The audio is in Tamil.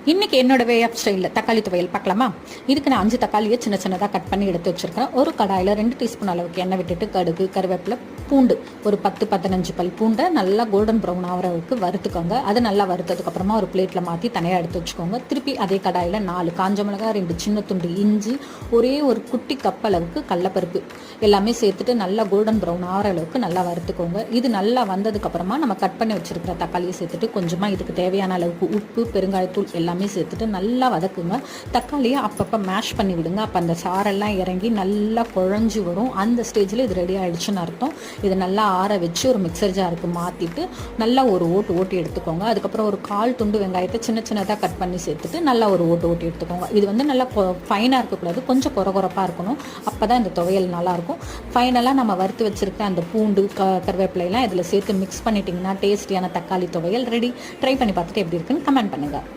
இன்றைக்கி என்னோட வே ஆஃப் ஸ்டைலில் தக்காளி துவையல் பார்க்கலாமா. இதுக்கு நான் 5 தக்காளியை சின்ன சின்னதாக கட் பண்ணி எடுத்து வச்சுருக்கேன். ஒரு கடாயில் 2 டீஸ்பூன் அளவுக்கு எண்ணெய் விட்டுட்டு கடுகு, கருவேப்பிலை, பூண்டு ஒரு 10-15 பல் பூண்டை நல்லா கோல்டன் ப்ரௌன் ஆகிற அளவுக்கு வறுத்துக்கோங்க. அது நல்லா வறுத்ததுக்கப்புறமா ஒரு பிளேட்டில் மாற்றி தனியாக எடுத்து வச்சுக்கோங்க. திருப்பி அதே கடாயில் 4 காஞ்ச மிளகாய், 2 சின்ன துண்டு இஞ்சி, ஒரே ஒரு குட்டி கப் அளவுக்கு கடலப்பருப்பு எல்லாமே சேர்த்துட்டு நல்லா கோல்டன் ப்ரௌன் ஆகிற அளவுக்கு நல்லா வறுத்துக்கோங்க. இது நல்லா வந்ததுக்கப்புறமா நம்ம கட் பண்ணி வச்சுருக்கிற தக்காளியை சேர்த்துட்டு கொஞ்சமாக இதுக்கு தேவையான அளவுக்கு உப்பு, பெருங்காயத்தூள் எல்லாமே சேர்த்துட்டு நல்லா வதக்குங்க. தக்காளியை அப்பப்போ மேஷ் பண்ணி விடுங்க. அப்போ அந்த சாரெல்லாம் இறங்கி நல்லா குழஞ்சி வரும். அந்த ஸ்டேஜில் இது ரெடி ஆகிடுச்சுன்னு அர்த்தம். இதை நல்லா ஆற வச்சு ஒரு மிக்சர் ஜாருக்கு மாற்றிட்டு நல்லா ஒரு ஓட்டி எடுத்துக்கோங்க. அதுக்கப்புறம் ஒரு 1/4 துண்டு வெங்காயத்தை சின்ன சின்னதாக கட் பண்ணி சேர்த்துட்டு நல்லா ஒரு ஓட்டி எடுத்துக்கோங்க. இது வந்து நல்லா ஃபைனாக இருக்கக்கூடாது, கொஞ்சம் குறகுறப்பாக இருக்கணும். அப்போ தான் இந்த துவையல் நல்லாயிருக்கும். ஃபைனலாக நம்ம வறுத்து வச்சுருக்க அந்த பூண்டு, கருவேப்பிலையெல்லாம் இதில் சேர்த்து மிக்ஸ் பண்ணிட்டிங்கன்னா டேஸ்டியான தக்காளி துவையல் ரெடி. ட்ரை பண்ணி பார்த்துட்டு எப்படி இருக்குன்னு கமெண்ட் பண்ணுங்கள்.